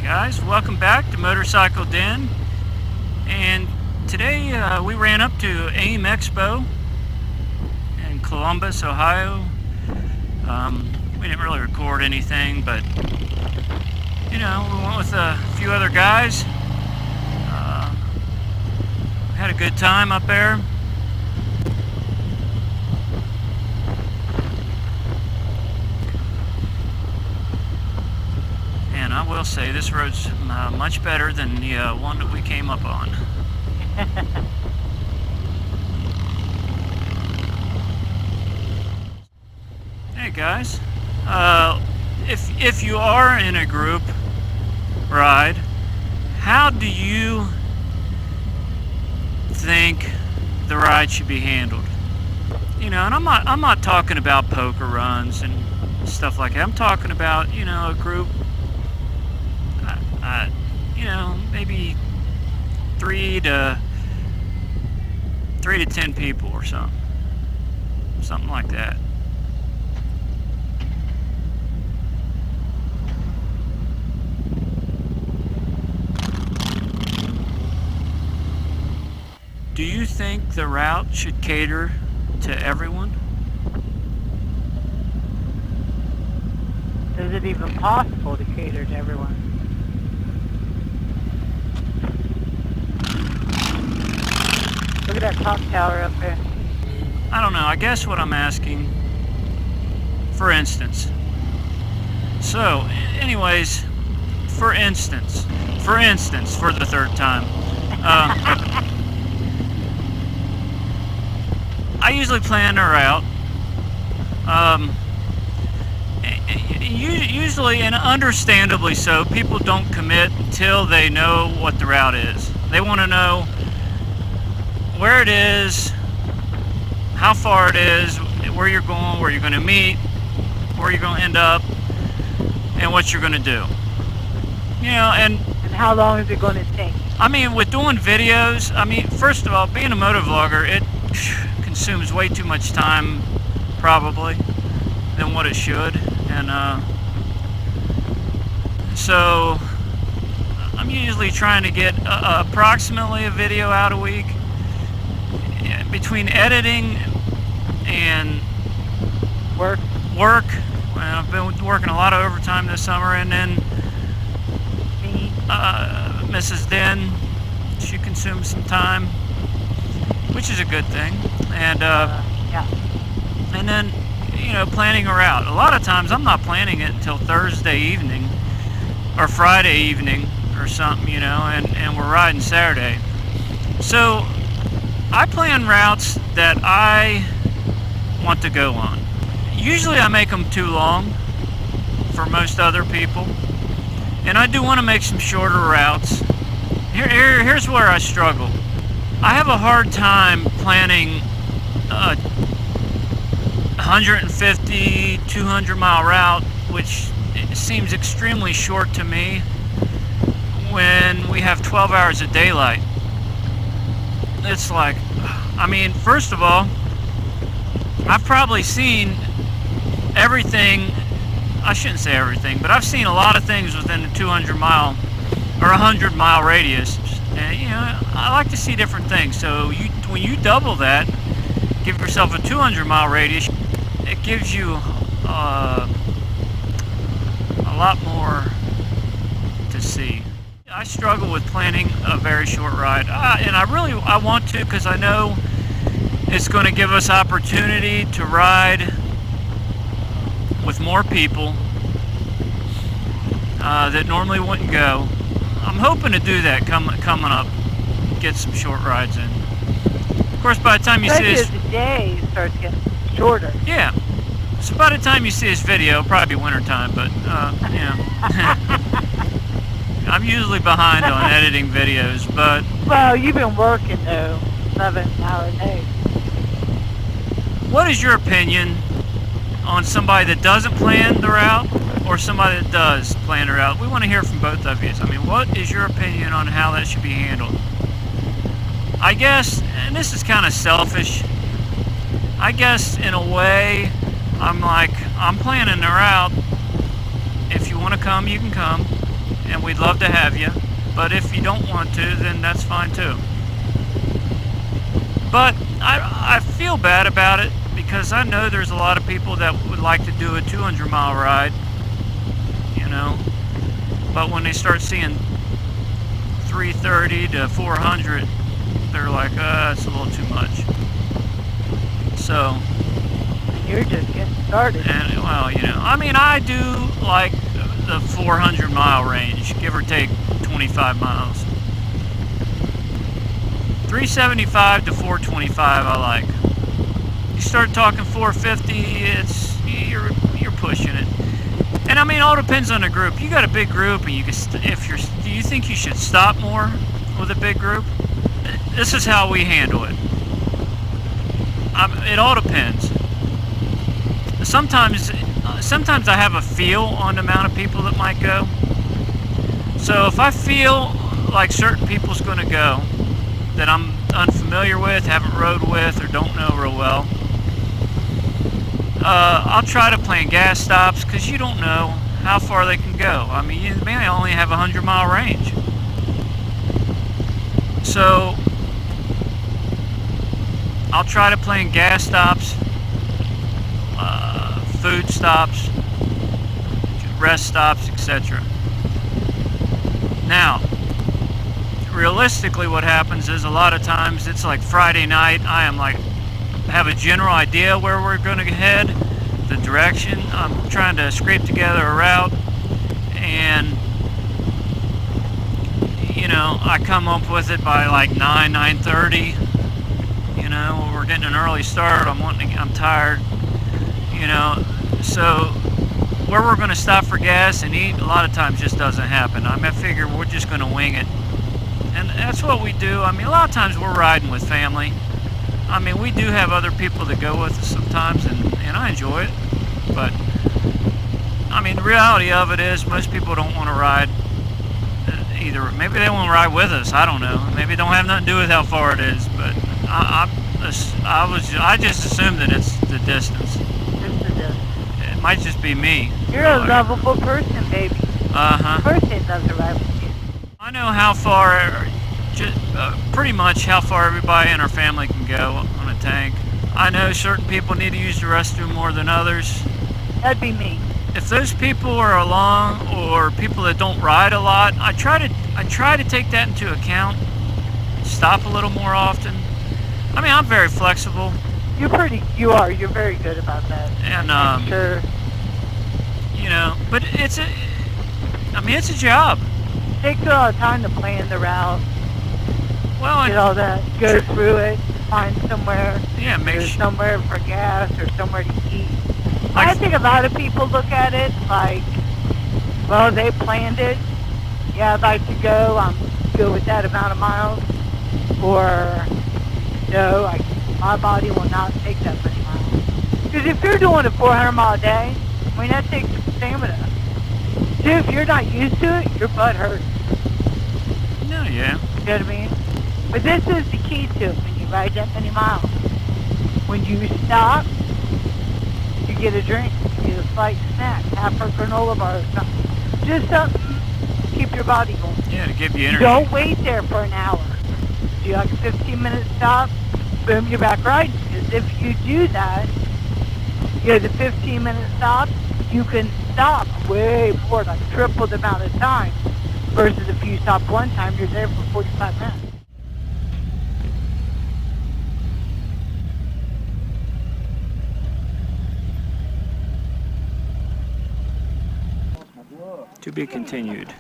Guys, welcome back to MotorcycleDen, and today we ran up to AIM Expo in Columbus, Ohio. We didn't really record anything, but you know, we went with a few other guys. Had a good time up there. And I will say this road's much better than the one that we came up on. Hey guys, if you are in a group ride, how do you think the ride should be handled? You know, and I'm not talking about poker runs and stuff like that. I'm talking about, you know, a group. You know, maybe 3 to 10 people or something like that. Do you think the route should cater to everyone? Is it even possible to cater to everyone? Look at that top tower up there. I don't know. I guess what I'm asking, for instance. So, anyways, for instance, for the third time. I usually plan a route. Usually, and understandably so, people don't commit until they know what the route is. They want to know where it is, how far it is, where you're going to meet, where you're going to end up, and what you're going to do. You know, and how long is it going to take? I mean, with doing videos, I mean, first of all, being a motovlogger, it consumes way too much time, probably, than what it should. And so I'm usually trying to get approximately a video out a week. Between editing and work, well, I've been working a lot of overtime this summer, and then Mrs. Den, she consumes some time, which is a good thing, and yeah. And then, you know, planning a route. A lot of times I'm not planning it until Thursday evening or Friday evening or something, you know, and we're riding Saturday. So I plan routes that I want to go on. Usually I make them too long for most other people, and I do want to make some shorter routes. Here's where I struggle. I have a hard time planning a 150, 200 mile route, which seems extremely short to me when we have 12 hours of daylight. It's like, I mean, first of all, I've probably seen everything. I shouldn't say everything, but I've seen a lot of things within a 200 mile or 100 mile radius. And, you know, I like to see different things. So when you double that, give yourself a 200 mile radius, it gives you a lot more to see. I struggle with planning a very short ride, and I want to, because I know it's going to give us opportunity to ride with more people that normally wouldn't go. I'm hoping to do that coming up, get some short rides in. Of course, by the time you see this, the day starts getting shorter. Yeah. So by the time you see this video, it'll probably be wintertime, but you know. I'm usually behind on editing videos, but... Well, you've been working, though, 7-hour days. What is your opinion on somebody that doesn't plan the route or somebody that does plan the route? We want to hear from both of you. I mean, what is your opinion on how that should be handled? I guess, and this is kind of selfish, I guess in a way, I'm planning the route. If you want to come, you can come. and we'd love to have you. But if you don't want to, then that's fine too. But I feel bad about it because I know there's a lot of people that would like to do a 200-mile ride, you know. But when they start seeing 330 to 400, they're like, it's a little too much. So. You're just getting started. And, well, you know, I mean, I do like the 400-mile range, give or take 25 miles. 375 to 425 I like. You start talking 450, you're pushing it. And I mean, all depends on the group. You got a big group, and you can do you think you should stop more with a big group? This is how we handle it. It all depends. Sometimes I have a feel on the amount of people that might go. So if I feel like certain people's going to go that I'm unfamiliar with, haven't rode with, or don't know real well, I'll try to plan gas stops because you don't know how far they can go. I mean, you may only have a 100-mile range. So I'll try to plan gas stops, food stops, rest stops, etc. Now, realistically what happens is a lot of times it's like Friday night, I am like, have a general idea where we're going to head, the direction. I'm trying to scrape together a route, and you know, I come up with it by like 9:30. You know, we're getting an early start. I'm tired. You know, so where we're going to stop for gas and eat a lot of times just doesn't happen. I mean, I figure we're just going to wing it, and that's what we do. I mean, a lot of times we're riding with family. I mean, we do have other people that go with us sometimes, and I enjoy it. But I mean, the reality of it is most people don't want to ride either. Maybe they won't ride with us. I don't know. Maybe it don't have nothing to do with how far it is. But I just assume that it's the distance. It might just be me. You're a lovable person, baby. Uh-huh. Person doesn't ride with you. I know how far, pretty much how far everybody in our family can go on a tank. I know certain people need to use the restroom more than others. That'd be me. If those people are along, or people that don't ride a lot, I try to take that into account. Stop a little more often. I mean, I'm very flexible. You're very good about that. And sure. You know, but it's a job. It takes a lot of time to plan the route. Well, get all that, go through it, find somewhere. Yeah, somewhere for gas or somewhere to eat. I think a lot of people look at it like, well, they planned it. Yeah, I'd like to go. I'm good with that amount of miles. Or, no, my body will not take that many miles. Because if you're doing a 400-mile day, I mean, that takes some stamina. Too, if you're not used to it, your butt hurts. No, yeah. You know what I mean? But this is the key to it when you ride that many miles. When you stop, you get a drink, you get a slight snack, half a granola bar or something. Just something to keep your body going. Yeah, to give you energy. Don't wait there for an hour. Do like a 15-minute stop, boom, you're back riding. Because if you do that, the 15-minute stop, you can stop way more, like triple the amount of time. Versus if you stop one time, you're there for 45 minutes. To be continued.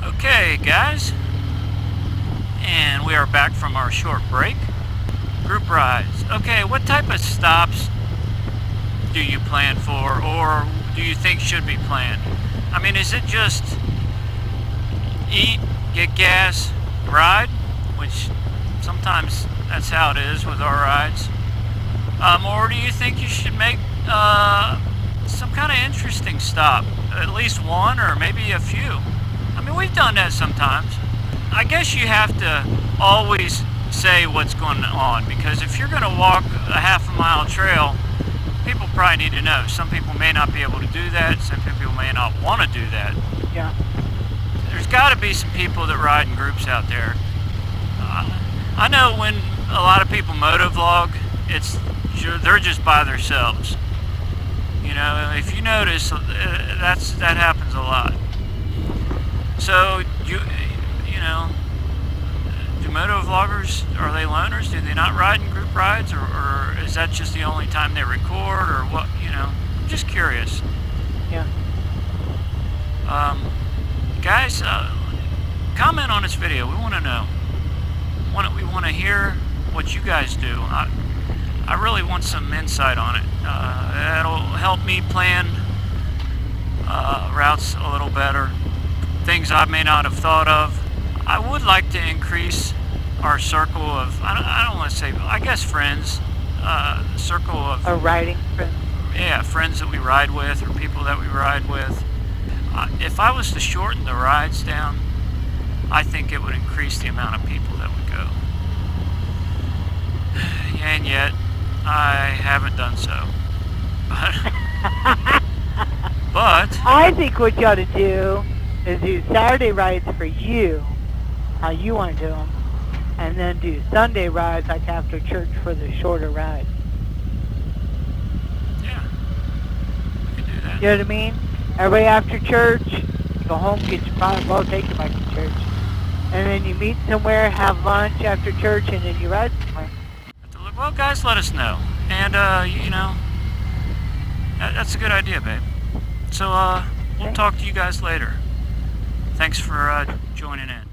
Okay, guys, and we are back from our short break. Group rides. Okay, what type of stops do you plan for, or do you think should be planned? I mean, is it just eat, get gas, ride, which sometimes that's how it is with our rides, or do you think you should make some kind of interesting stop? At least one, or maybe a few. I mean, we've done that sometimes. I guess you have to always say what's going on, because if you're going to walk a half-a-mile trail, people probably need to know. Some people may not be able to do that. Some people may not want to do that. Yeah. there's got to be some people that ride in groups out there. I know when a lot of people motovlog, they're just by themselves. You know, if you notice, that happens a lot. So you know, do motovloggers, are they loners? Do they not ride in group rides, or is that just the only time they record, or what? You know, I'm just curious. Yeah. Guys, comment on this video. We want to know. We want to hear what you guys do. I really want some insight on it. That'll help me plan routes a little better. Things I may not have thought of. I would like to increase our circle of, I don't want to say, I guess friends. Circle of... A riding friend? Yeah, friends that we ride with, or people that we ride with. If I was to shorten the rides down, I think it would increase the amount of people that would go. And yet, I haven't done so. But I think what you ought to do is do Saturday rides for you, how you want to do them, and then do Sunday rides like after church for the shorter rides. Yeah, we can do that. You know what I mean? Everybody after church, you go home, get your bike, well, take your bike to church. And then you meet somewhere, have lunch after church, and then you ride somewhere. Well, guys, let us know. And, you know, that's a good idea, babe. So, we'll talk to you guys later. Thanks for joining in.